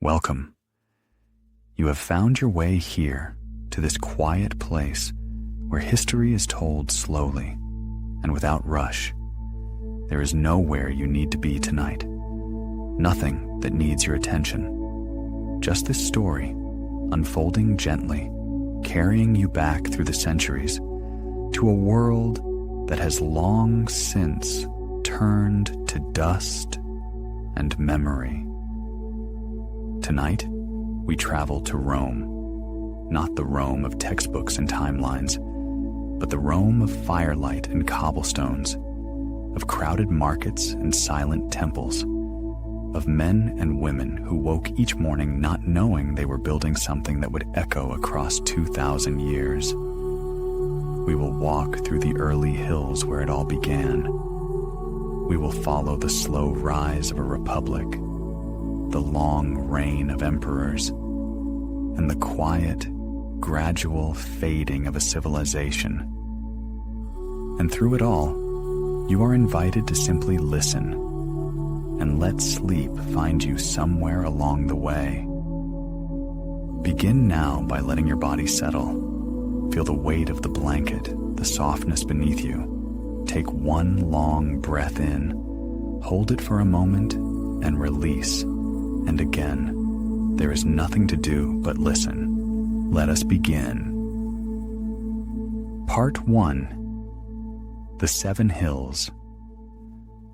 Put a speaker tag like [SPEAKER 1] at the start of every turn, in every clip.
[SPEAKER 1] Welcome. You have found your way here to this quiet place where history is told slowly and without rush. There is nowhere you need to be tonight. Nothing that needs your attention. Just this story, unfolding gently, carrying you back through the centuries to a world that has long since turned to dust and memory. Tonight, we travel to Rome, not the Rome of textbooks and timelines, but the Rome of firelight and cobblestones, of crowded markets and silent temples, of men and women who woke each morning not knowing they were building something that would echo across 2,000 years. We will walk through the early hills where it all began. We will follow the slow rise of a republic, the long reign of emperors, and the quiet, gradual fading of a civilization. And through it all, you are invited to simply listen and let sleep find you somewhere along the way. Begin now by letting your body settle. Feel the weight of the blanket, the softness beneath you. Take one long breath in, hold it for a moment, and release. And again, there is nothing to do but listen. Let us begin. Part 1. The Seven Hills.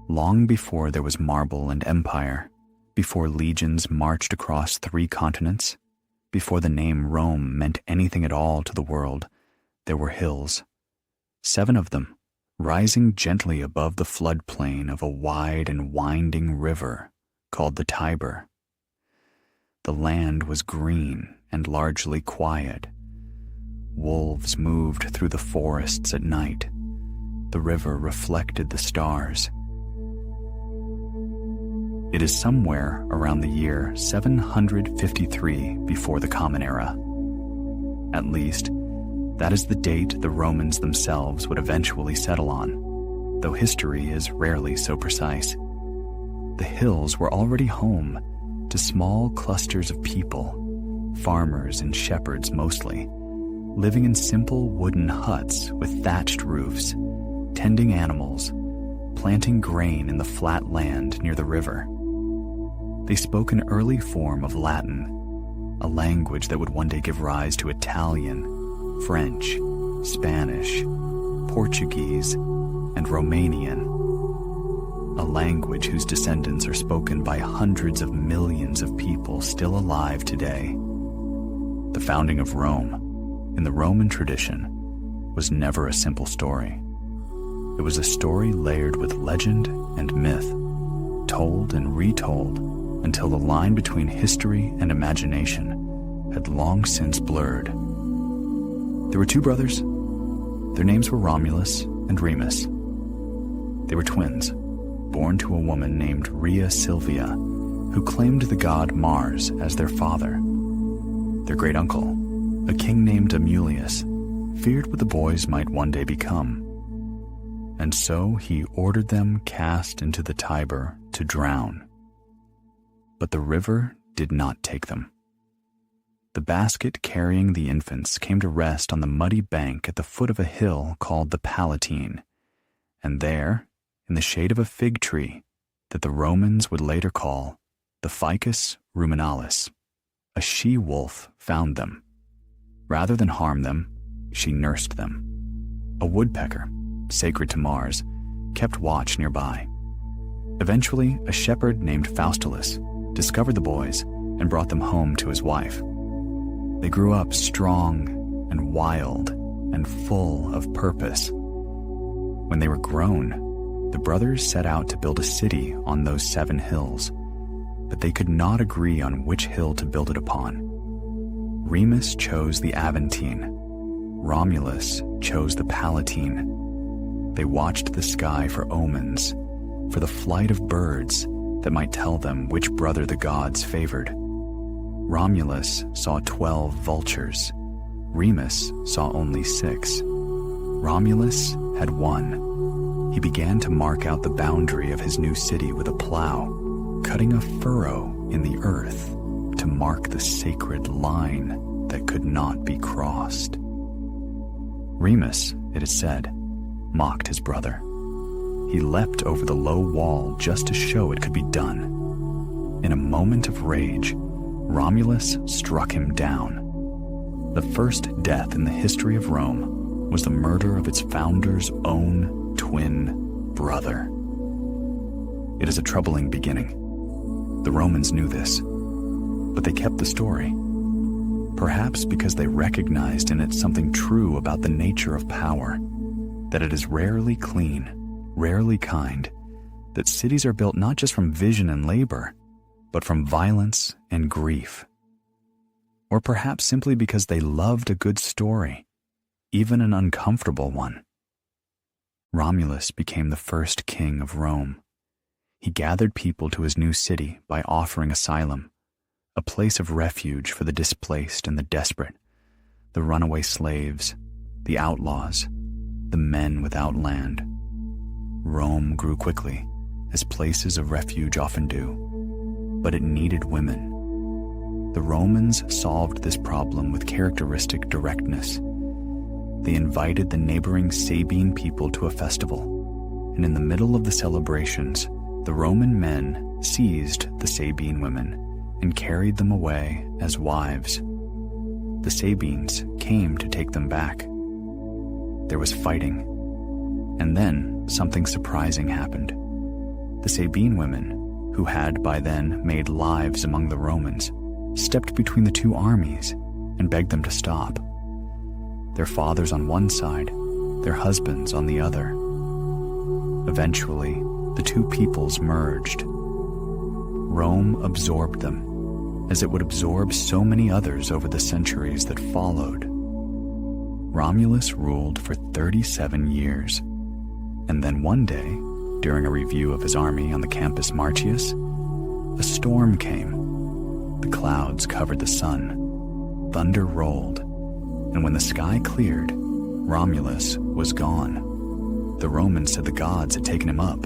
[SPEAKER 1] Long before there was marble and empire, before legions marched across 3 continents, before the name Rome meant anything at all to the world, there were hills. 7 of them, rising gently above the floodplain of a wide and winding river called the Tiber. The land was green and largely quiet. Wolves moved through the forests at night. The river reflected the stars. It is somewhere around the year 753 before the Common Era. At least, that is the date the Romans themselves would eventually settle on, though history is rarely so precise. The hills were already home to small clusters of people, farmers and shepherds mostly, living in simple wooden huts with thatched roofs, tending animals, planting grain in the flat land near the river. They spoke an early form of Latin, a language that would one day give rise to Italian, French, Spanish, Portuguese, and Romanian, a language whose descendants are spoken by hundreds of millions of people still alive today. The founding of Rome, in the Roman tradition, was never a simple story. It was a story layered with legend and myth, told and retold until the line between history and imagination had long since blurred. There were 2 brothers. Their names were Romulus and Remus. They were twins, born to a woman named Rhea Silvia, who claimed the god Mars as their father. Their great uncle, a king named Amulius, feared what the boys might one day become. And so he ordered them cast into the Tiber to drown. But the river did not take them. The basket carrying the infants came to rest on the muddy bank at the foot of a hill called the Palatine, and there, in the shade of a fig tree that the Romans would later call the Ficus ruminalis, a she-wolf found them. Rather than harm them, she nursed them. A woodpecker, sacred to Mars, kept watch nearby. Eventually, a shepherd named Faustulus discovered the boys and brought them home to his wife. They grew up strong and wild and full of purpose. When they were grown, the brothers set out to build a city on those 7 hills, but they could not agree on which hill to build it upon. Remus chose the Aventine. Romulus chose the Palatine. They watched the sky for omens, for the flight of birds that might tell them which brother the gods favored. Romulus saw 12 vultures. Remus saw only 6. Romulus had 1. He began to mark out the boundary of his new city with a plow, cutting a furrow in the earth to mark the sacred line that could not be crossed. Remus, it is said, mocked his brother. He leapt over the low wall just to show it could be done. In a moment of rage, Romulus struck him down. The first death in the history of Rome was the murder of its founder's own twin brother. It is a troubling beginning. The Romans knew this, but they kept the story. Perhaps because they recognized in it something true about the nature of power, that it is rarely clean, rarely kind, that cities are built not just from vision and labor, but from violence and grief. Or perhaps simply because they loved a good story, even an uncomfortable one. Romulus became the first king of Rome. He gathered people to his new city by offering asylum, a place of refuge for the displaced and the desperate, the runaway slaves, the outlaws, the men without land. Rome grew quickly, as places of refuge often do, but it needed women. The Romans solved this problem with characteristic directness. They invited the neighboring Sabine people to a festival, and in the middle of the celebrations, the Roman men seized the Sabine women and carried them away as wives. The Sabines came to take them back. There was fighting, and then something surprising happened. The Sabine women, who had by then made lives among the Romans, stepped between the two armies and begged them to stop. Their fathers on one side, their husbands on the other. Eventually, the two peoples merged. Rome absorbed them, as it would absorb so many others over the centuries that followed. Romulus ruled for 37 years, and then one day, during a review of his army on the Campus Martius, a storm came. The clouds covered the sun, thunder rolled, and when the sky cleared, Romulus was gone. The Romans said the gods had taken him up,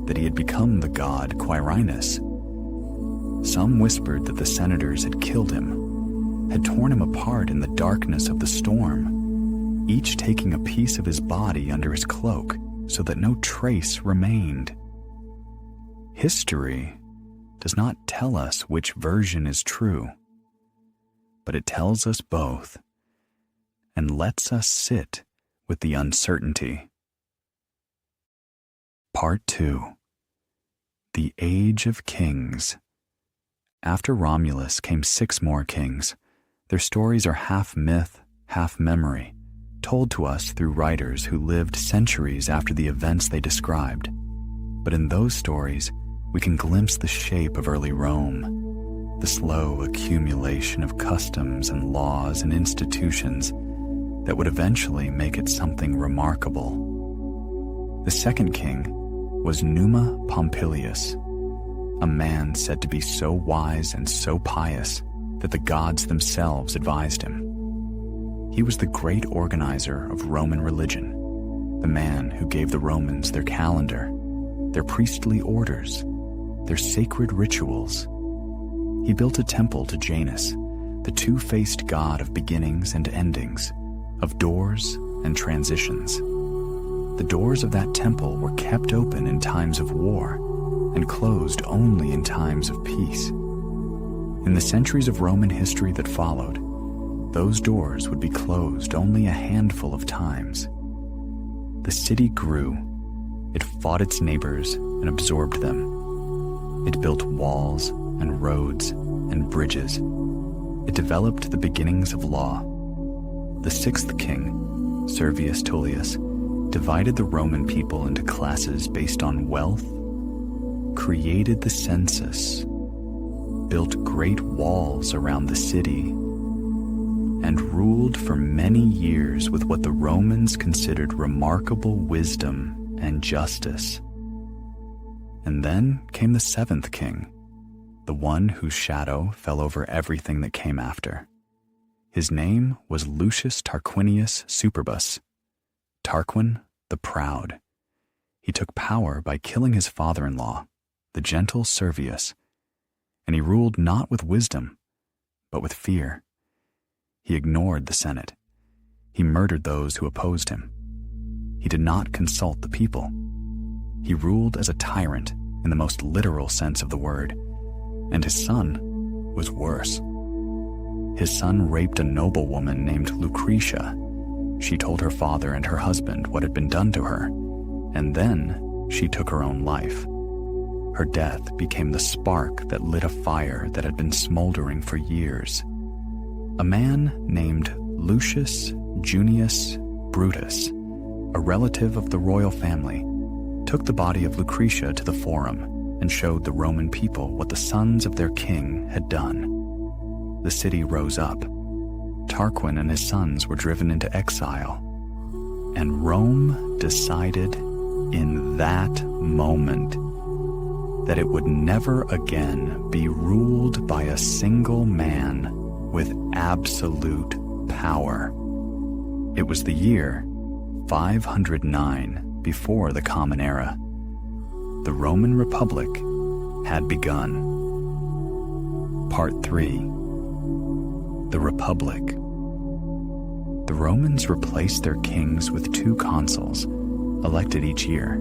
[SPEAKER 1] that he had become the god Quirinus. Some whispered that the senators had killed him, had torn him apart in the darkness of the storm, each taking a piece of his body under his cloak so that no trace remained. History does not tell us which version is true, but it tells us both and lets us sit with the uncertainty. Part 2. The Age of Kings. After Romulus came 6 more kings. Their stories are half myth, half memory, told to us through writers who lived centuries after the events they described. But in those stories, we can glimpse the shape of early Rome, the slow accumulation of customs and laws and institutions that would eventually make it something remarkable. The second king was Numa Pompilius, a man said to be so wise and so pious that the gods themselves advised him. He was the great organizer of Roman religion, the man who gave the Romans their calendar, their priestly orders, their sacred rituals. He built a temple to Janus, the two-faced god of beginnings and endings, of doors and transitions. The doors of that temple were kept open in times of war and closed only in times of peace. In the centuries of Roman history that followed, those doors would be closed only a handful of times. The city grew. It fought its neighbors and absorbed them. It built walls and roads and bridges. It developed the beginnings of law. The 6th king, Servius Tullius, divided the Roman people into classes based on wealth, created the census, built great walls around the city, and ruled for many years with what the Romans considered remarkable wisdom and justice. And then came the 7th king, the one whose shadow fell over everything that came after. His name was Lucius Tarquinius Superbus, Tarquin the Proud. He took power by killing his father-in-law, the gentle Servius, and he ruled not with wisdom, but with fear. He ignored the Senate. He murdered those who opposed him. He did not consult the people. He ruled as a tyrant in the most literal sense of the word, and his son was worse. His son raped a noblewoman named Lucretia. She told her father and her husband what had been done to her, and then she took her own life. Her death became the spark that lit a fire that had been smoldering for years. A man named Lucius Junius Brutus, a relative of the royal family, took the body of Lucretia to the Forum and showed the Roman people what the sons of their king had done. The city rose up. Tarquin and his sons were driven into exile. And Rome decided in that moment that it would never again be ruled by a single man with absolute power. It was the year 509 before the Common Era. The Roman Republic had begun. Part 3. The Republic. The Romans replaced their kings with 2 consuls, elected each year,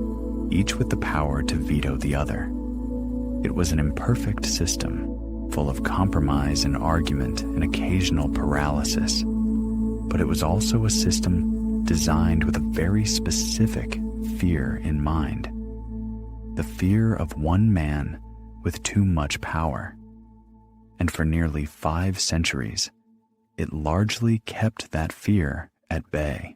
[SPEAKER 1] each with the power to veto the other. It was an imperfect system, full of compromise and argument and occasional paralysis, but it was also a system designed with a very specific fear in mind. The fear of one man with too much power. And for nearly 5 centuries, it largely kept that fear at bay.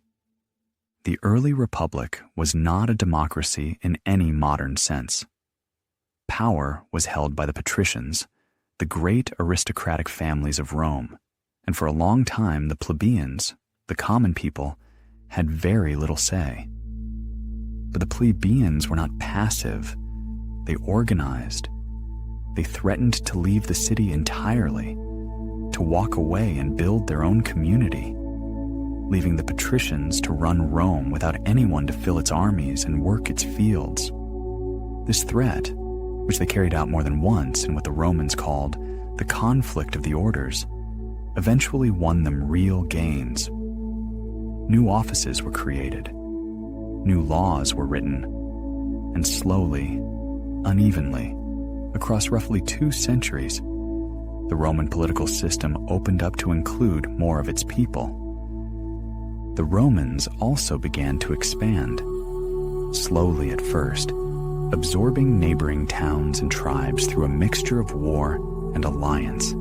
[SPEAKER 1] The early republic was not a democracy in any modern sense. Power was held by the patricians, the great aristocratic families of Rome, and for a long time the plebeians, the common people, had very little say. But the plebeians were not passive. They organized. They threatened to leave the city entirely, to walk away and build their own community, leaving the patricians to run Rome without anyone to fill its armies and work its fields. This threat, which they carried out more than once in what the Romans called the conflict of the orders, eventually won them real gains. New offices were created, new laws were written, and slowly, unevenly, across roughly 2 centuries, the Roman political system opened up to include more of its people. The Romans also began to expand, slowly at first, absorbing neighboring towns and tribes through a mixture of war and alliance.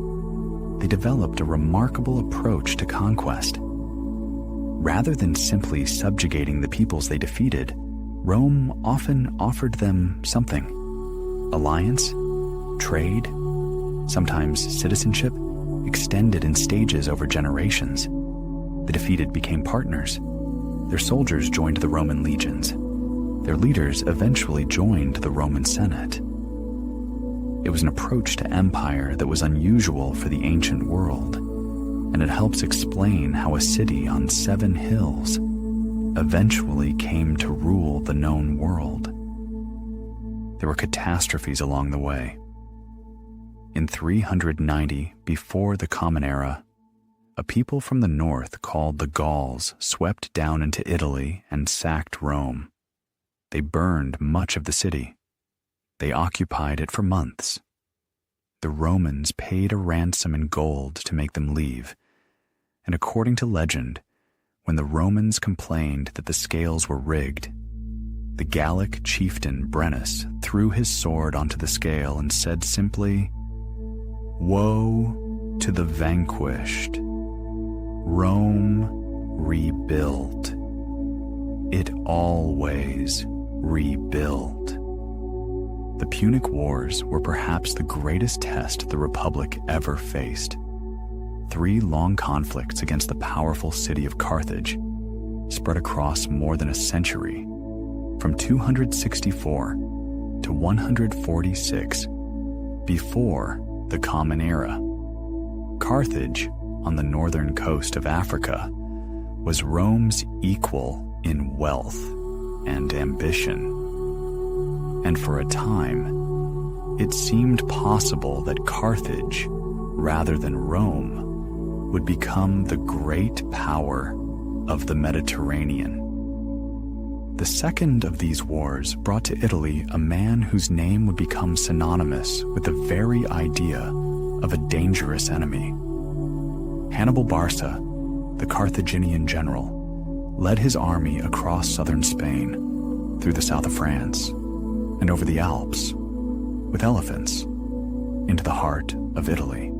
[SPEAKER 1] They developed a remarkable approach to conquest. Rather than simply subjugating the peoples they defeated, Rome often offered them something: alliance, trade, sometimes citizenship, extended in stages over generations. The defeated became partners. Their soldiers joined the Roman legions. Their leaders eventually joined the Roman Senate. It was an approach to empire that was unusual for the ancient world, and it helps explain how a city on 7 hills eventually came to rule the known world. There were catastrophes along the way. In 390 before the Common Era, a people from the north called the Gauls swept down into Italy and sacked Rome. They burned much of the city. They occupied it for months. The Romans paid a ransom in gold to make them leave, and according to legend, when the Romans complained that the scales were rigged, the Gallic chieftain Brennus threw his sword onto the scale and said simply, "Woe to the vanquished. Rome rebuilt. It always rebuilt." The Punic Wars were perhaps the greatest test the Republic ever faced. 3 long conflicts against the powerful city of Carthage, spread across more than a century, from 264 to 146 before the Common Era. Carthage, on the northern coast of Africa, was Rome's equal in wealth and ambition. And for a time, it seemed possible that Carthage rather than Rome, would become the great power of the Mediterranean. The second of these wars brought to Italy a man whose name would become synonymous with the very idea of a dangerous enemy. Hannibal Barca, the Carthaginian general, led his army across southern Spain, through the south of France, and over the Alps, with elephants, into the heart of Italy.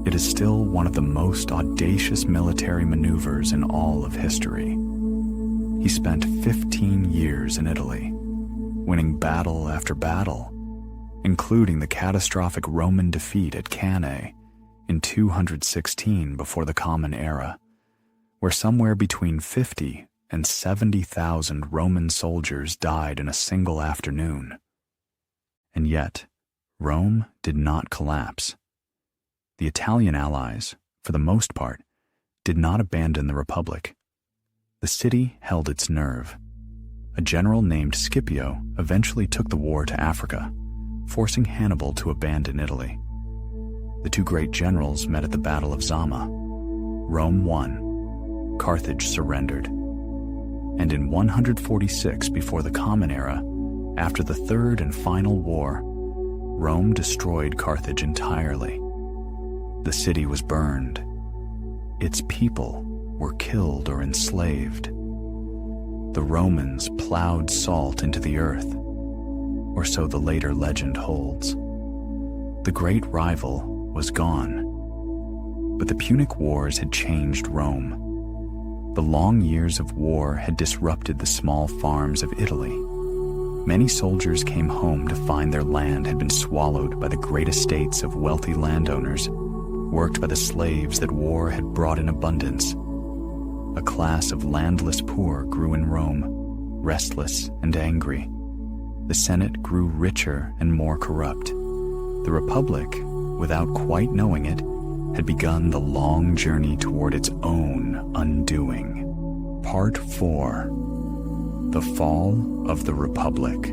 [SPEAKER 1] It is still one of the most audacious military maneuvers in all of history. He spent 15 years in Italy, winning battle after battle, including the catastrophic Roman defeat at Cannae in 216 before the Common Era, where somewhere between 50 and 70,000 Roman soldiers died in a single afternoon. And yet, Rome did not collapse. The Italian allies, for the most part, did not abandon the Republic. The city held its nerve. A general named Scipio eventually took the war to Africa, forcing Hannibal to abandon Italy. The two great generals met at the Battle of Zama. Rome won. Carthage surrendered. And in 146 before the Common Era, after the third and final war, Rome destroyed Carthage entirely. The city was burned. Its people were killed or enslaved. The Romans plowed salt into the earth, or so the later legend holds. The great rival was gone. But the Punic Wars had changed Rome. The long years of war had disrupted the small farms of Italy. Many soldiers came home to find their land had been swallowed by the great estates of wealthy landowners, worked by the slaves that war had brought in abundance. A class of landless poor grew in Rome, restless and angry. The Senate grew richer and more corrupt. The Republic, without quite knowing it, had begun the long journey toward its own undoing. Part 4. The Fall of the Republic.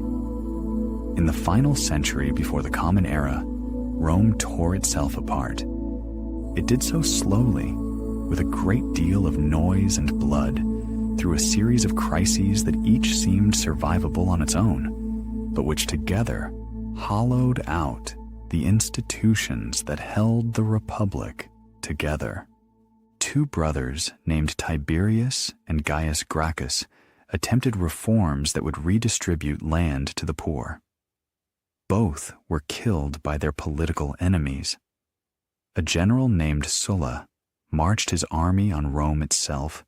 [SPEAKER 1] In the final century before the Common Era, Rome tore itself apart. It did so slowly, with a great deal of noise and blood, through a series of crises that each seemed survivable on its own, but which together hollowed out the institutions that held the Republic together. Two brothers named Tiberius and Gaius Gracchus attempted reforms that would redistribute land to the poor. Both were killed by their political enemies. A general named Sulla marched his army on Rome itself,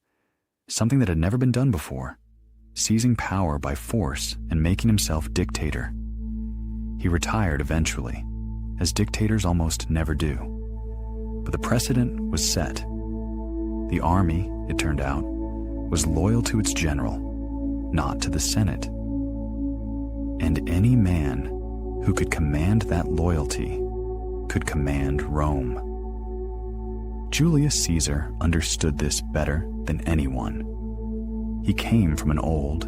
[SPEAKER 1] something that had never been done before, seizing power by force and making himself dictator. He retired eventually, as dictators almost never do. But the precedent was set. The army, it turned out, was loyal to its general, not to the Senate. And any man who could command that loyalty could command Rome. Julius Caesar understood this better than anyone. He came from an old,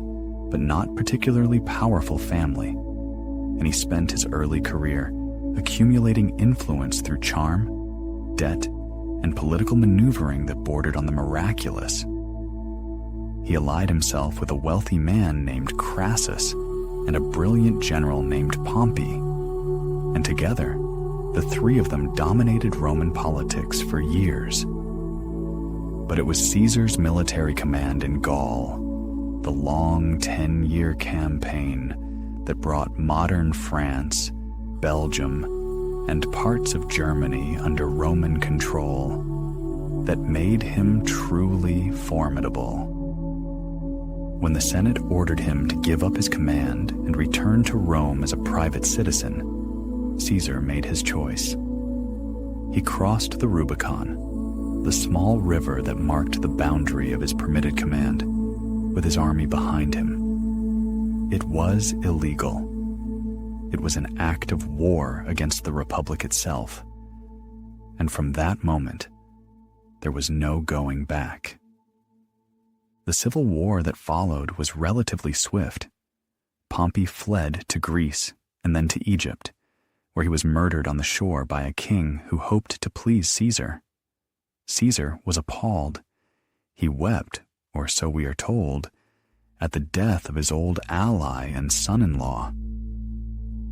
[SPEAKER 1] but not particularly powerful family, and he spent his early career accumulating influence through charm, debt, and political maneuvering that bordered on the miraculous. He allied himself with a wealthy man named Crassus and a brilliant general named Pompey, and together, the three of them dominated Roman politics for years. But it was Caesar's military command in Gaul, the long 10-year campaign that brought modern France, Belgium, and parts of Germany under Roman control, that made him truly formidable. When the Senate ordered him to give up his command and return to Rome as a private citizen, Caesar made his choice. He crossed the Rubicon, the small river that marked the boundary of his permitted command, with his army behind him. It was illegal. It was an act of war against the Republic itself. And from that moment, there was no going back. The civil war that followed was relatively swift. Pompey fled to Greece and then to Egypt, where he was murdered on the shore by a king who hoped to please Caesar. Caesar was appalled. He wept, or so we are told, at the death of his old ally and son-in-law.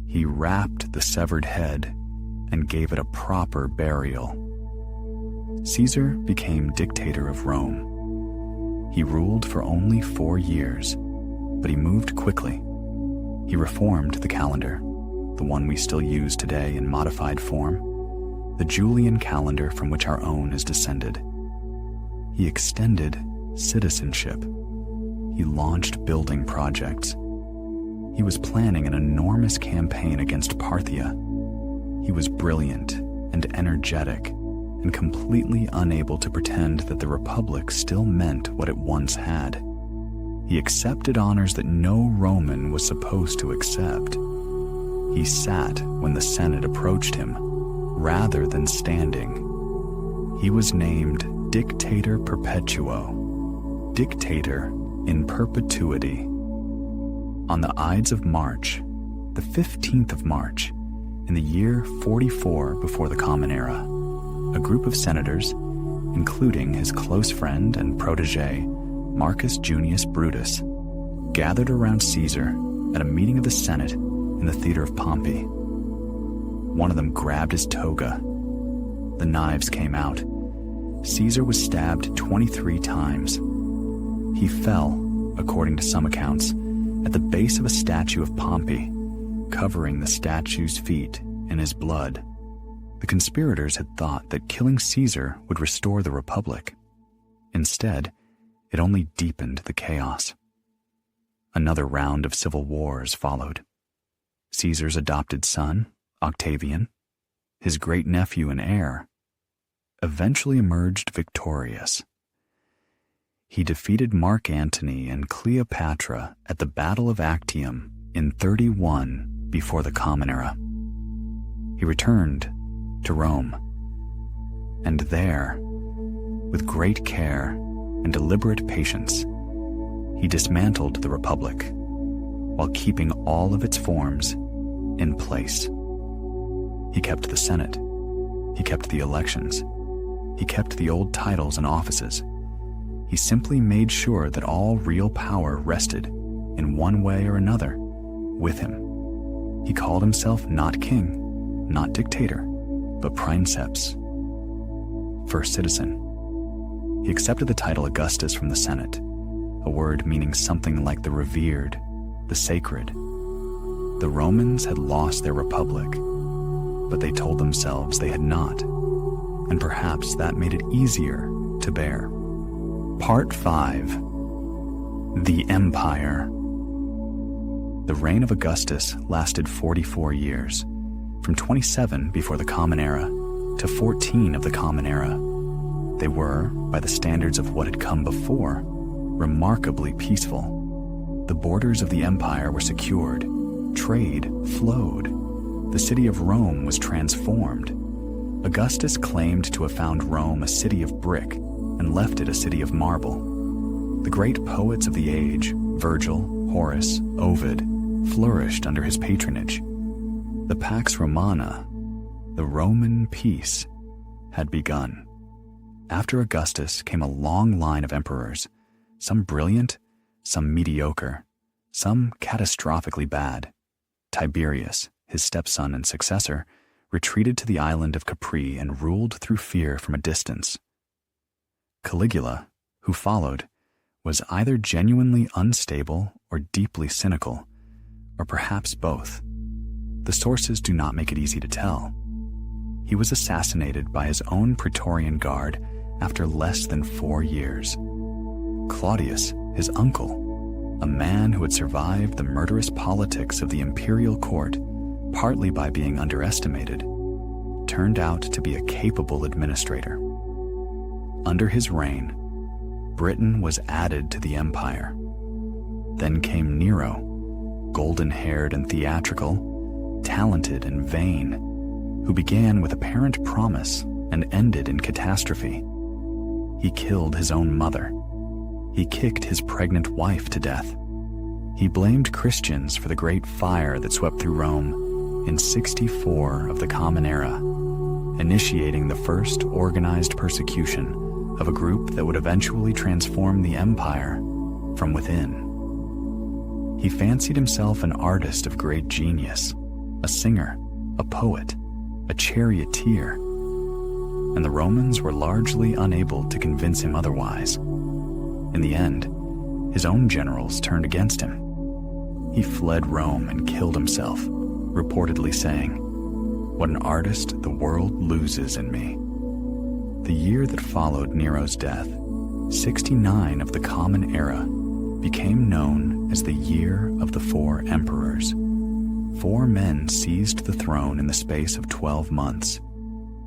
[SPEAKER 1] He wrapped the severed head and gave it a proper burial. Caesar became dictator of Rome. He ruled for only 4 years, but he moved quickly. He reformed the calendar, the one we still use today in modified form, the Julian calendar from which our own is descended. He extended citizenship. He launched building projects. He was planning an enormous campaign against Parthia. He was brilliant and energetic and completely unable to pretend that the Republic still meant what it once had. He accepted honors that no Roman was supposed to accept. He sat when the Senate approached him, rather than standing. He was named Dictator Perpetuo, dictator in perpetuity. On the Ides of March, the 15th of March, in the year 44 before the Common Era, a group of senators, including his close friend and protege, Marcus Junius Brutus, gathered around Caesar at a meeting of the Senate in the theater of Pompey. One of them grabbed his toga. The knives came out. Caesar was stabbed 23 times. He fell, according to some accounts, at the base of a statue of Pompey, covering the statue's feet in his blood. The conspirators had thought that killing Caesar would restore the Republic. Instead, it only deepened the chaos. Another round of civil wars followed. Caesar's adopted son, Octavian, his great-nephew and heir, eventually emerged victorious. He defeated Mark Antony and Cleopatra at the Battle of Actium in 31 before the Common Era. He returned to Rome, and there, with great care and deliberate patience, he dismantled the Republic while keeping all of its forms in place. He kept the Senate. He kept the elections. He kept the old titles and offices. He simply made sure that all real power rested, in one way or another, with him. He called himself not king, not dictator, but princeps, first citizen. He accepted the title Augustus from the Senate, a word meaning something like the revered, the sacred. The Romans had lost their republic, but they told themselves they had not, and perhaps that made it easier to bear. Part 5. The Empire. The reign of Augustus lasted 44 years, from 27 before the Common Era to 14 of the Common Era. They were, by the standards of what had come before, remarkably peaceful. The borders of the empire were secured, trade flowed, the city of Rome was transformed. Augustus claimed to have found Rome a city of brick and left it a city of marble. The great poets of the age, Virgil, Horace, Ovid, flourished under his patronage. The Pax Romana, the Roman peace, had begun. After Augustus came a long line of emperors, some brilliant, some mediocre, some catastrophically bad. Tiberius, his stepson and successor, retreated to the island of Capri and ruled through fear from a distance. Caligula, who followed, was either genuinely unstable or deeply cynical, or perhaps both. The sources do not make it easy to tell. He was assassinated by his own Praetorian Guard after less than 4 years. Claudius, his uncle, a man who had survived the murderous politics of the imperial court, partly by being underestimated, turned out to be a capable administrator. Under his reign, Britain was added to the empire. Then came Nero, golden-haired and theatrical, talented and vain, who began with apparent promise and ended in catastrophe. He killed his own mother. He kicked his pregnant wife to death. He blamed Christians for the great fire that swept through Rome in 64 of the Common Era, initiating the first organized persecution of a group that would eventually transform the empire from within. He fancied himself an artist of great genius, a singer, a poet, a charioteer, and the Romans were largely unable to convince him otherwise. In the end, his own generals turned against him. He fled Rome and killed himself, reportedly saying, "What an artist the world loses in me." The year that followed Nero's death, 69 of the Common Era became known as the Year of the Four Emperors. 4 men seized the throne in the space of 12 months,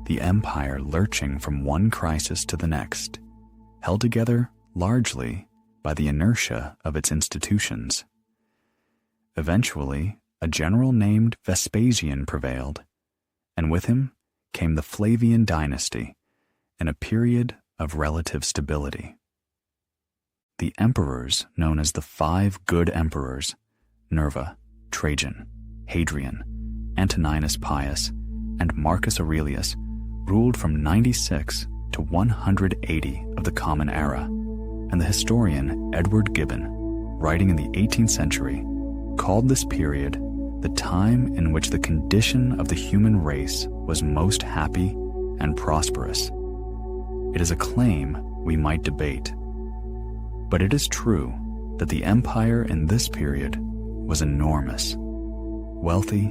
[SPEAKER 1] the empire lurching from one crisis to the next, held together largely by the inertia of its institutions. Eventually, a general named Vespasian prevailed, and with him came the Flavian dynasty and a period of relative stability. The emperors known as the 5 good emperors, Nerva, Trajan, Hadrian, Antoninus Pius, and Marcus Aurelius, ruled from 96 to 180 of the Common Era, and the historian Edward Gibbon, writing in the 18th century, called this period the time in which the condition of the human race was most happy and prosperous. It is a claim we might debate, but it is true that the empire in this period was enormous, wealthy,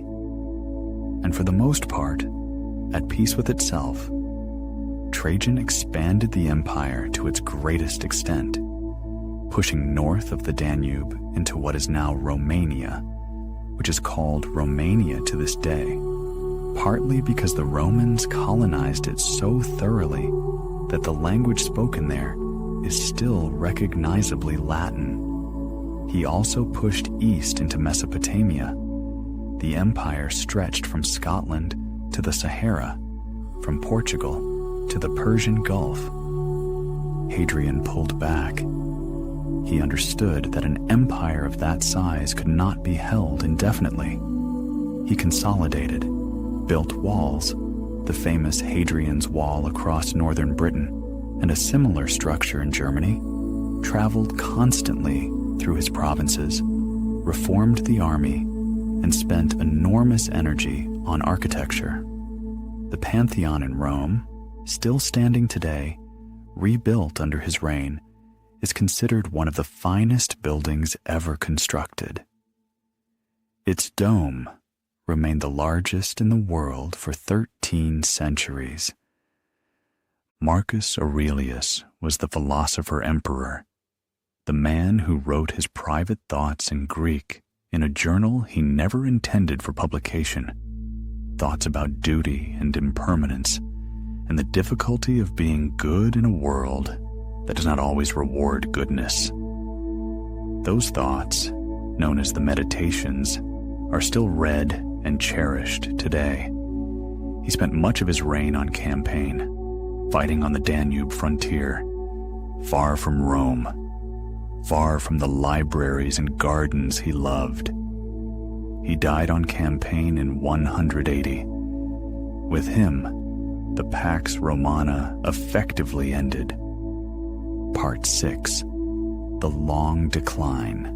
[SPEAKER 1] and for the most part, at peace with itself. Trajan expanded the empire to its greatest extent, pushing north of the Danube into what is now Romania, which is called Romania to this day, partly because the Romans colonized it so thoroughly that the language spoken there is still recognizably Latin. He also pushed east into Mesopotamia. The empire stretched from Scotland to the Sahara, from Portugal to the Persian Gulf. Hadrian pulled back. He understood that an empire of that size could not be held indefinitely. He consolidated, built walls, the famous Hadrian's Wall across northern Britain, and a similar structure in Germany, traveled constantly through his provinces, reformed the army, and spent enormous energy on architecture. The Pantheon in Rome, still standing today, rebuilt under his reign, is considered one of the finest buildings ever constructed. Its dome remained the largest in the world for 13 centuries. Marcus Aurelius was the philosopher-emperor, the man who wrote his private thoughts in Greek in a journal he never intended for publication, thoughts about duty and impermanence, and the difficulty of being good in a world that does not always reward goodness. Those thoughts, known as the Meditations, are still read and cherished today. He spent much of his reign on campaign, fighting on the Danube frontier, far from Rome, far from the libraries and gardens he loved. He died on campaign in 180. With him, the Pax Romana effectively ended. Part 6. The Long Decline.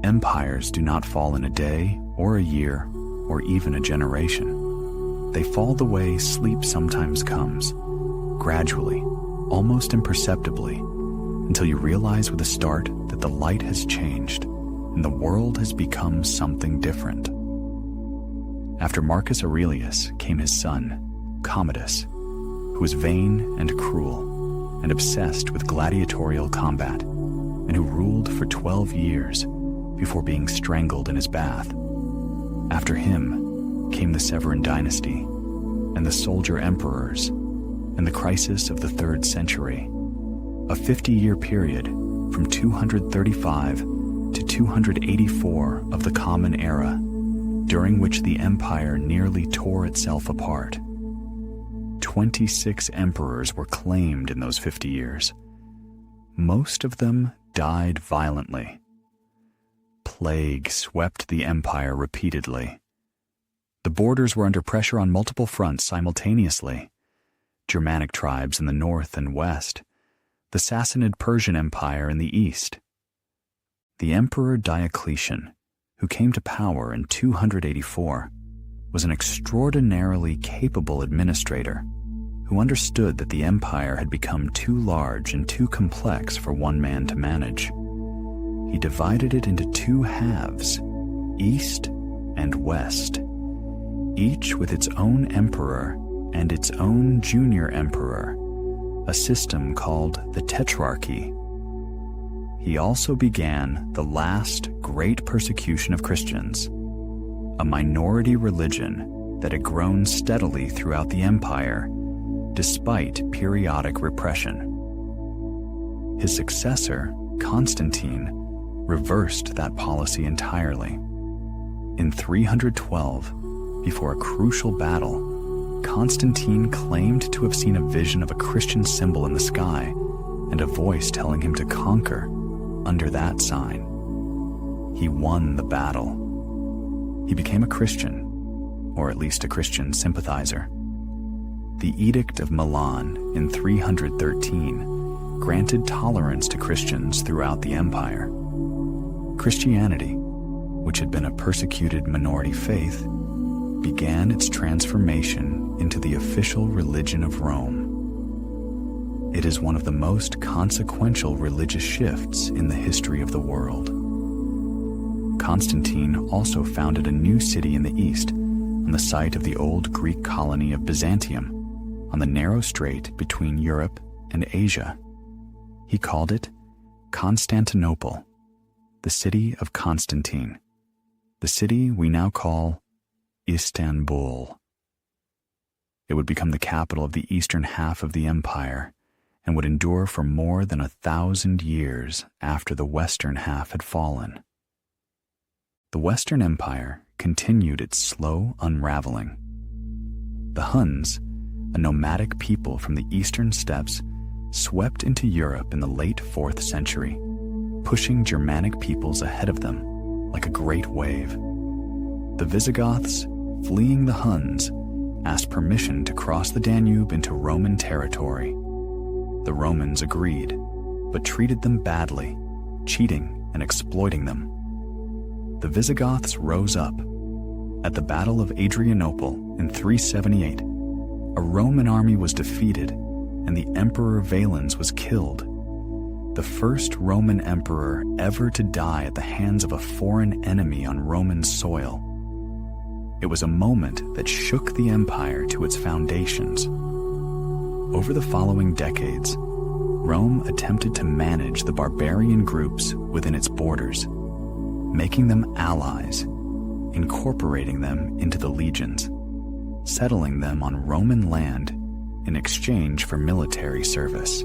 [SPEAKER 1] Empires do not fall in a day or a year or even a generation. They fall the way sleep sometimes comes, gradually, almost imperceptibly, until you realize with a start that the light has changed and the world has become something different. After Marcus Aurelius came his son, Commodus, who was vain and cruel and obsessed with gladiatorial combat, and who ruled for 12 years before being strangled in his bath. After him came the Severan dynasty and the soldier emperors and the crisis of the 3rd century, a 50-year period from 235 to 284 of the Common Era, during which the empire nearly tore itself apart. 26 emperors were claimed in those 50 years. Most of them died violently. Plague swept the empire repeatedly. The borders were under pressure on multiple fronts simultaneously. Germanic tribes in the north and west, the Sassanid Persian Empire in the east. The Emperor Diocletian, who came to power in 284, was an extraordinarily capable administrator who understood that the empire had become too large and too complex for one man to manage. He divided it into two halves, east and west, each with its own emperor and its own junior emperor, a system called the Tetrarchy. He also began the last great persecution of Christians, a minority religion that had grown steadily throughout the empire despite periodic repression. His successor, Constantine, reversed that policy entirely. In 312, before a crucial battle, Constantine claimed to have seen a vision of a Christian symbol in the sky and a voice telling him to conquer under that sign. He won the battle. He became a Christian, or at least a Christian sympathizer. The Edict of Milan in 313 granted tolerance to Christians throughout the empire. Christianity, which had been a persecuted minority faith, began its transformation into the official religion of Rome. It is one of the most consequential religious shifts in the history of the world. Constantine also founded a new city in the east on the site of the old Greek colony of Byzantium, on the narrow strait between Europe and Asia. He called it Constantinople, the city of Constantine, the city we now call Istanbul. It would become the capital of the eastern half of the empire and would endure for more than 1,000 years after the western half had fallen. The Western Empire continued its slow unraveling. The Huns, a nomadic people from the eastern steppes, swept into Europe in the late 4th century, pushing Germanic peoples ahead of them like a great wave. The Visigoths, fleeing the Huns, asked permission to cross the Danube into Roman territory. The Romans agreed, but treated them badly, cheating and exploiting them. The Visigoths rose up. At the Battle of Adrianople in 378, a Roman army was defeated and the Emperor Valens was killed, the first Roman emperor ever to die at the hands of a foreign enemy on Roman soil. It was a moment that shook the empire to its foundations. Over the following decades, Rome attempted to manage the barbarian groups within its borders, making them allies, incorporating them into the legions, settling them on Roman land in exchange for military service.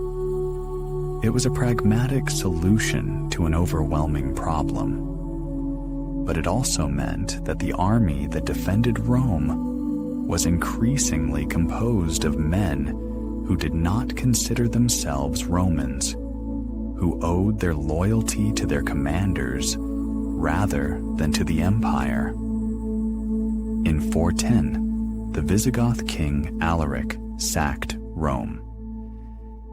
[SPEAKER 1] It was a pragmatic solution to an overwhelming problem, but it also meant that the army that defended Rome was increasingly composed of men who did not consider themselves Romans, who owed their loyalty to their commanders rather than to the empire. In 410, the Visigoth king Alaric sacked Rome.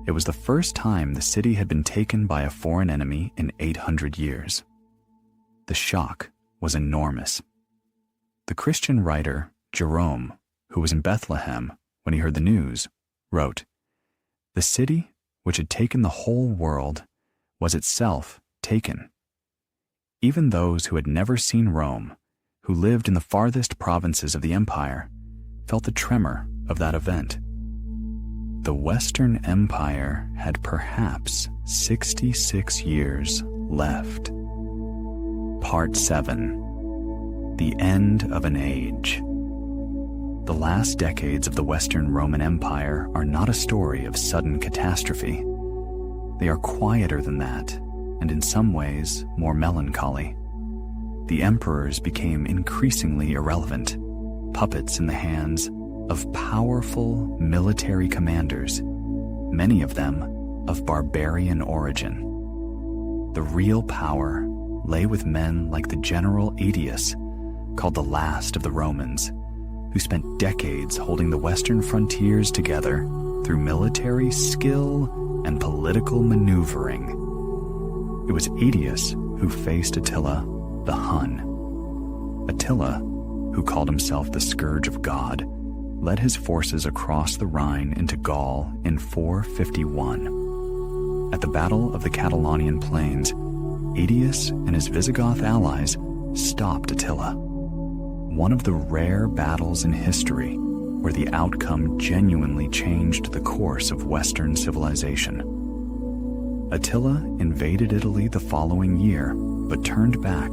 [SPEAKER 1] It was the first time the city had been taken by a foreign enemy in 800 years. The shock was enormous. The Christian writer Jerome, who was in Bethlehem when he heard the news, wrote, "The city, which had taken the whole world, was itself taken." Even those who had never seen Rome, who lived in the farthest provinces of the empire, felt the tremor of that event. The Western Empire had perhaps 66 years left. Part 7. The End of an Age. The last decades of the Western Roman Empire are not a story of sudden catastrophe. They are quieter than that, and in some ways more melancholy. The emperors became increasingly irrelevant, puppets in the hands of powerful military commanders, many of them of barbarian origin. The real power lay with men like the general Aetius, called the last of the Romans, who spent decades holding the western frontiers together through military skill and political maneuvering. It was Aetius who faced Attila the Hun. Attila, who called himself the Scourge of God, led his forces across the Rhine into Gaul in 451. At the Battle of the Catalonian Plains, Aetius and his Visigoth allies stopped Attila. One of the rare battles in history where the outcome genuinely changed the course of Western civilization. Attila invaded Italy the following year, but turned back,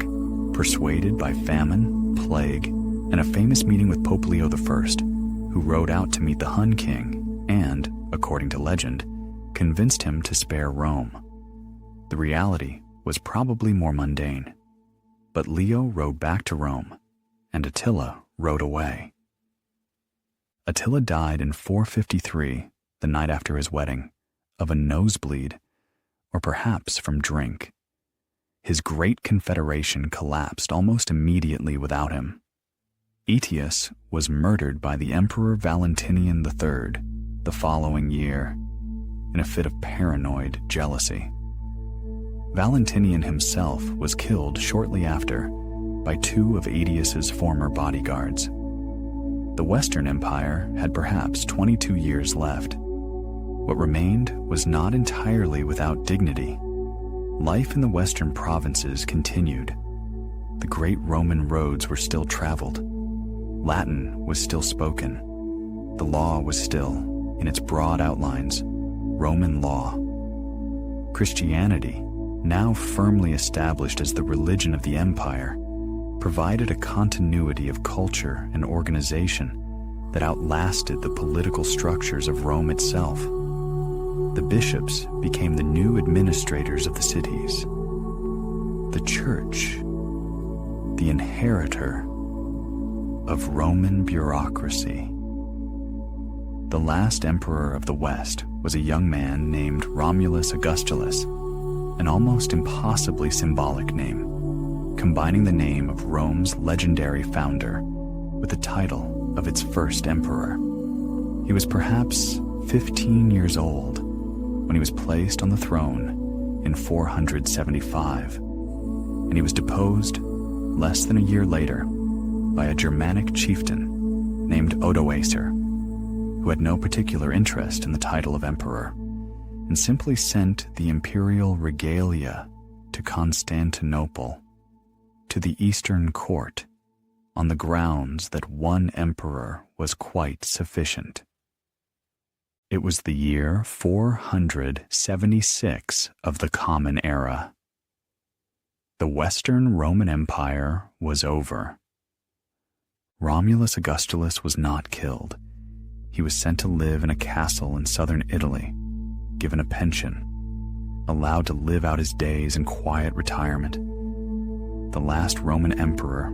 [SPEAKER 1] persuaded by famine, plague, and a famous meeting with Pope Leo I, who rode out to meet the Hun king and, according to legend, convinced him to spare Rome. The reality was probably more mundane, but Leo rode back to Rome, and Attila rode away. Attila died in 453, the night after his wedding, of a nosebleed, or perhaps from drink. His great confederation collapsed almost immediately without him. Aetius was murdered by the Emperor Valentinian III the following year in a fit of paranoid jealousy. Valentinian himself was killed shortly after by two of Aetius's former bodyguards. The Western Empire had perhaps 22 years left. What remained was not entirely without dignity. Life in the Western provinces continued. The great Roman roads were still traveled. Latin was still spoken. The law was still, in its broad outlines, Roman law. Christianity, now firmly established as the religion of the empire, provided a continuity of culture and organization that outlasted the political structures of Rome itself. The bishops became the new administrators of the cities. The church, the inheritor of Roman bureaucracy. The last emperor of the West was a young man named Romulus Augustulus, an almost impossibly symbolic name, combining the name of Rome's legendary founder with the title of its first emperor. He was perhaps 15 years old when he was placed on the throne in 475, and he was deposed less than a year later by a Germanic chieftain named Odoacer, who had no particular interest in the title of emperor, and simply sent the imperial regalia to Constantinople, to the Eastern court, on the grounds that one emperor was quite sufficient. It was the year 476 of the Common Era. The Western Roman Empire was over. Romulus Augustulus was not killed. He was sent to live in a castle in southern Italy, given a pension, allowed to live out his days in quiet retirement. The last Roman emperor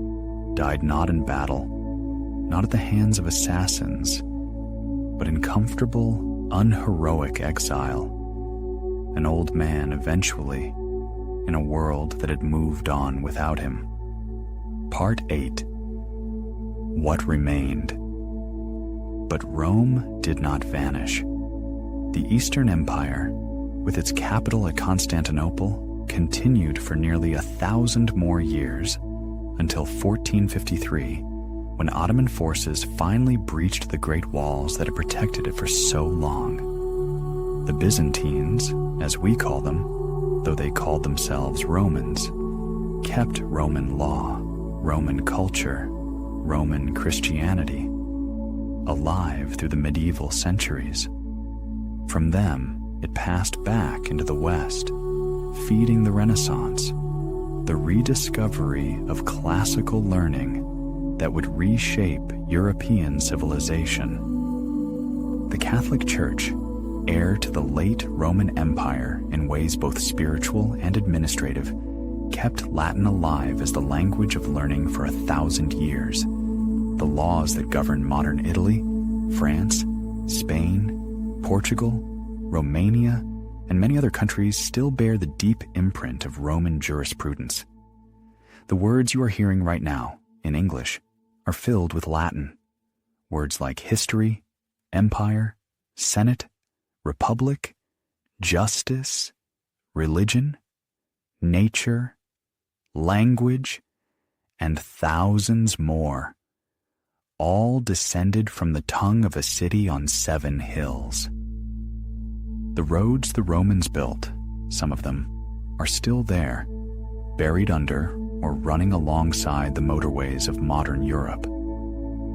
[SPEAKER 1] died not in battle, not at the hands of assassins, but in comfortable, unheroic exile, an old man eventually, in a world that had moved on without him. Part 8. What remained? But Rome did not vanish. The Eastern Empire, with its capital at Constantinople, continued for nearly 1,000 more years, until 1453, when Ottoman forces finally breached the Great Walls that had protected it for so long. The Byzantines, as we call them, though they called themselves Romans, kept Roman law, Roman culture, Roman Christianity alive through the medieval centuries. From them, it passed back into the West, feeding the Renaissance, the rediscovery of classical learning that would reshape European civilization. The Catholic Church, heir to the late Roman Empire in ways both spiritual and administrative, kept Latin alive as the language of learning for 1,000 years. The laws that govern modern Italy, France, Spain, Portugal, Romania, and many other countries still bear the deep imprint of Roman jurisprudence. The words you are hearing right now, in English, are filled with Latin. words like history, empire, senate, republic, justice, religion, nature, language, and thousands more, all descended from the tongue of a city on 7 hills. The roads the Romans built, some of them, are still there, buried under or running alongside the motorways of modern Europe.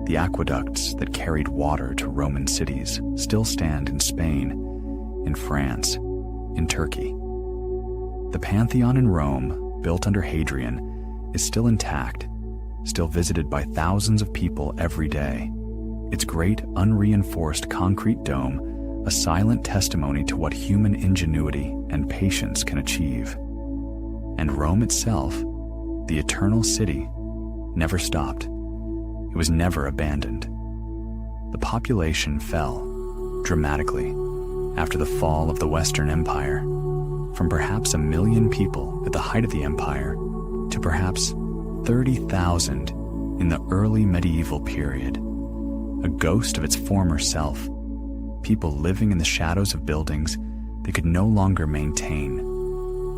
[SPEAKER 1] The aqueducts that carried water to Roman cities still stand in Spain, in France, in Turkey. The Pantheon in Rome, built under Hadrian, is still intact, still visited by thousands of people every day. Its great unreinforced concrete dome, a silent testimony to what human ingenuity and patience can achieve. And Rome itself, the eternal city, never stopped. It was never abandoned. The population fell dramatically after the fall of the Western Empire, from perhaps 1 million people at the height of the empire to perhaps 30,000 in the early medieval period, a ghost of its former self, people living in the shadows of buildings they could no longer maintain,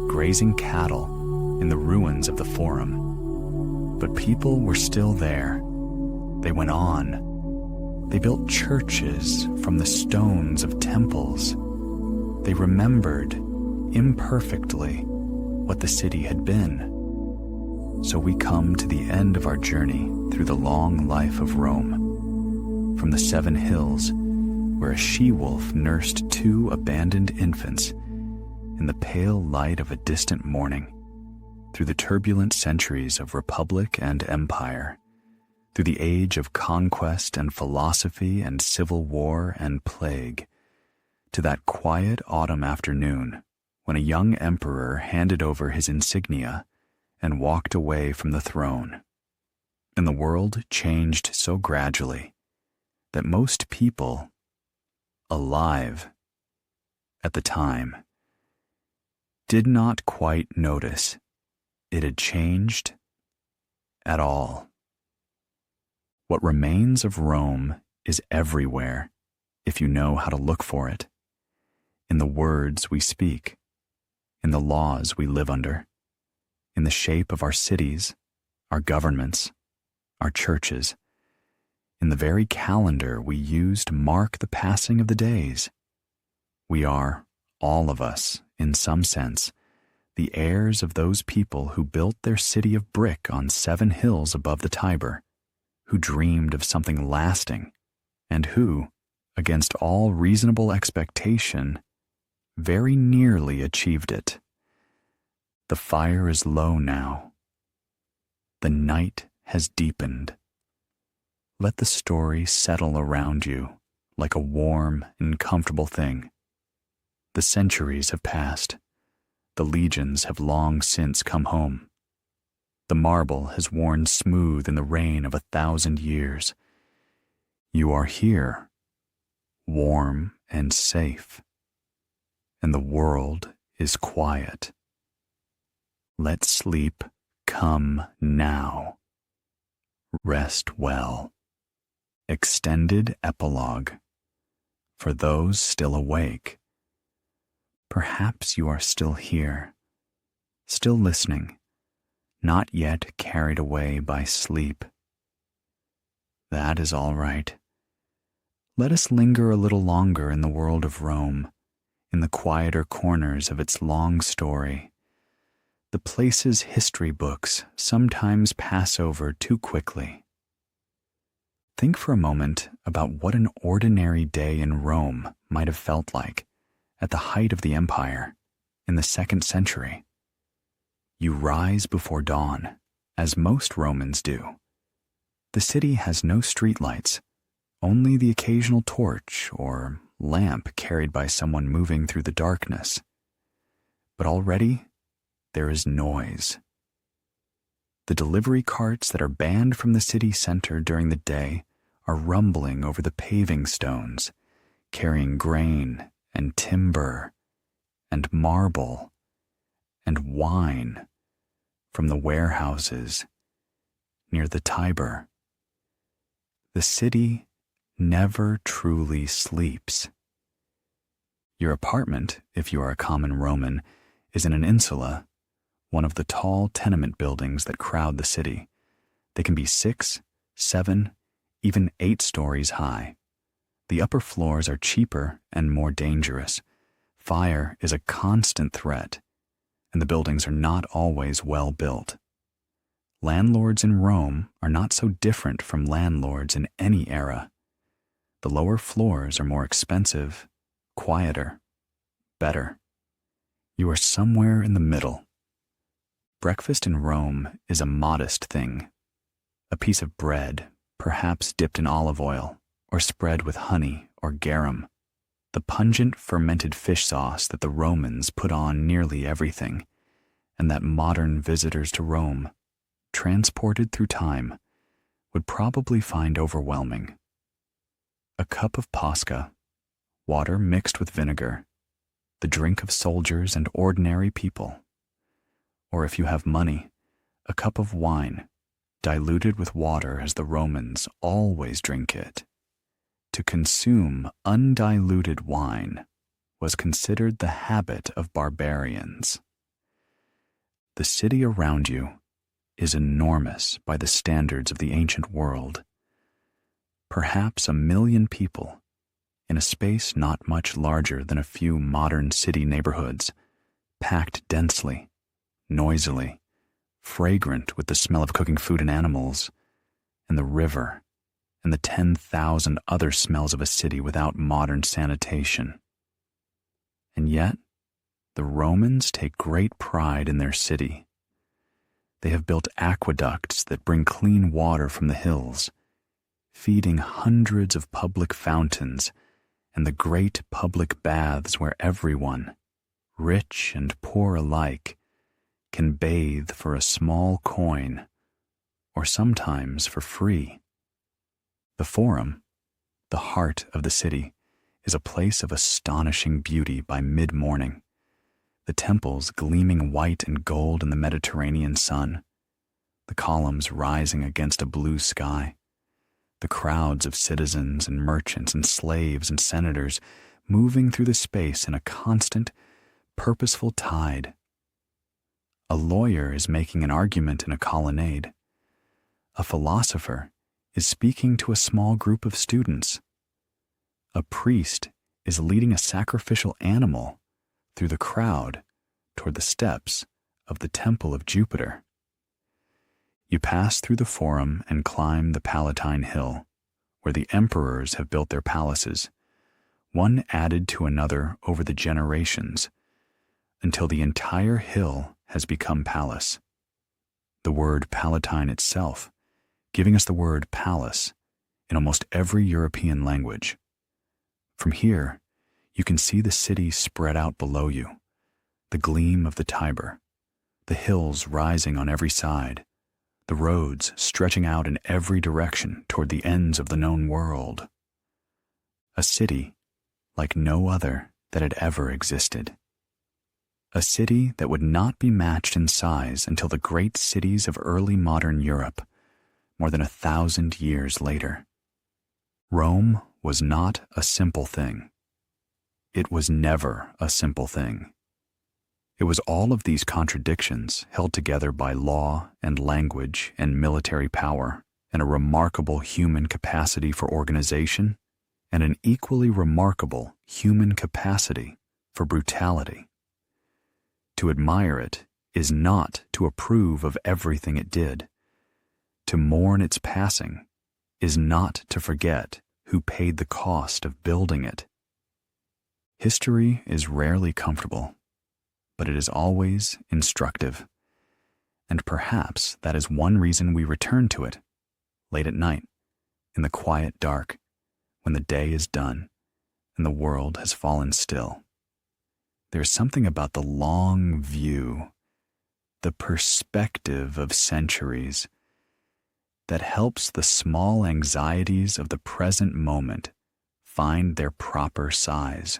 [SPEAKER 1] grazing cattle in the ruins of the Forum. But people were still there. They went on. They built churches from the stones of temples. They remembered, imperfectly, what the city had been. So we come to the end of our journey through the long life of Rome, from the 7 hills, where a she-wolf nursed 2 abandoned infants in the pale light of a distant morning, through the turbulent centuries of republic and empire, through the age of conquest and philosophy and civil war and plague, to that quiet autumn afternoon when a young emperor handed over his insignia and walked away from the throne. And the world changed so gradually that most people alive at the time did not quite notice it had changed at all. What remains of Rome is everywhere if you know how to look for it, in the words we speak, in the laws we live under, in the shape of our cities, our governments, our churches, in the very calendar we use to mark the passing of the days. We are, all of us, in some sense, the heirs of those people who built their city of brick on 7 hills above the Tiber, who dreamed of something lasting, and who, against all reasonable expectation, very nearly achieved it. The fire is low now. The night has deepened. Let the story settle around you like a warm and comfortable thing. The centuries have passed. The legions have long since come home. The marble has worn smooth in the rain of 1,000 years. You are here, warm and safe, and the world is quiet. Let sleep come now. Rest well. Extended epilogue. For those still awake. Perhaps you are still here, still listening, not yet carried away by sleep. That is all right. Let us linger a little longer in the world of Rome, in the quieter corners of its long story, the places history books sometimes pass over too quickly. Think for a moment about what an ordinary day in Rome might have felt like at the height of the empire in the 2nd century. You rise before dawn, as most Romans do. The city has no streetlights, only the occasional torch or lamp carried by someone moving through the darkness. But already there is noise. The delivery carts that are banned from the city center during the day are rumbling over the paving stones, carrying grain and timber and marble and wine from the warehouses near the Tiber. The city never truly sleeps. Your apartment, if you are a common Roman, is in an insula, one of the tall tenement buildings that crowd the city. They can be 6, 7, even 8 stories high. The upper floors are cheaper and more dangerous. Fire is a constant threat, and the buildings are not always well built. Landlords in Rome are not so different from landlords in any era. The lower floors are more expensive, quieter, better. You are somewhere in the middle. Breakfast in Rome is a modest thing. A piece of bread, perhaps dipped in olive oil, or spread with honey or garum. The pungent fermented fish sauce that the Romans put on nearly everything, and that modern visitors to Rome, transported through time, would probably find overwhelming. A cup of pasca, water mixed with vinegar, the drink of soldiers and ordinary people. Or if you have money, a cup of wine, diluted with water as the Romans always drink it. To consume undiluted wine was considered the habit of barbarians. The city around you is enormous by the standards of the ancient world. Perhaps 1 million people in a space not much larger than a few modern city neighborhoods, packed densely, noisily, fragrant with the smell of cooking food and animals, and the river, and the 10,000 other smells of a city without modern sanitation. And yet, the Romans take great pride in their city. They have built aqueducts that bring clean water from the hills, feeding hundreds of public fountains and the great public baths where everyone, rich and poor alike, can bathe for a small coin, or sometimes for free. The Forum, the heart of the city, is a place of astonishing beauty by mid-morning, the temples gleaming white and gold in the Mediterranean sun, the columns rising against a blue sky, the crowds of citizens and merchants and slaves and senators moving through the space in a constant, purposeful tide. A lawyer is making an argument in a colonnade. A philosopher is speaking to a small group of students. A priest is leading a sacrificial animal through the crowd toward the steps of the Temple of Jupiter. You pass through the Forum and climb the Palatine Hill, where the emperors have built their palaces, one added to another over the generations, until the entire hill has become palace. The word Palatine itself, giving us the word palace in almost every European language. From here, you can see the city spread out below you, the gleam of the Tiber, the hills rising on every side, the roads stretching out in every direction toward the ends of the known world. A city like no other that had ever existed. A city that would not be matched in size until the great cities of early modern Europe, more than 1,000 years later. Rome was not a simple thing. It was never a simple thing. It was all of these contradictions held together by law and language and military power and a remarkable human capacity for organization and an equally remarkable human capacity for brutality. To admire it is not to approve of everything it did. To mourn its passing is not to forget who paid the cost of building it. History is rarely comfortable, but it is always instructive. And perhaps that is one reason we return to it, late at night, in the quiet dark, when the day is done and the world has fallen still. There's something about the long view, the perspective of centuries, that helps the small anxieties of the present moment find their proper size.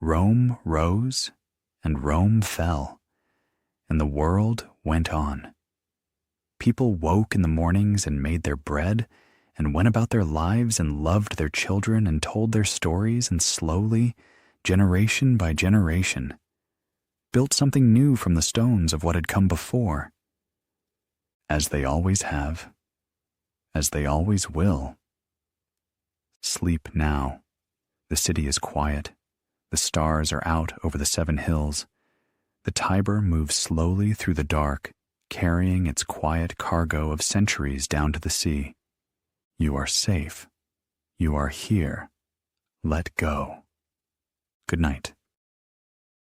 [SPEAKER 1] Rome rose and Rome fell, and the world went on. People woke in the mornings and made their bread and went about their lives and loved their children and told their stories and slowly, generation by generation, built something new from the stones of what had come before, as they always have, as they always will. Sleep now. The city is quiet. The stars are out over the 7 hills. The Tiber moves slowly through the dark, carrying its quiet cargo of centuries down to the sea. You are safe. You are here. Let go. Good night.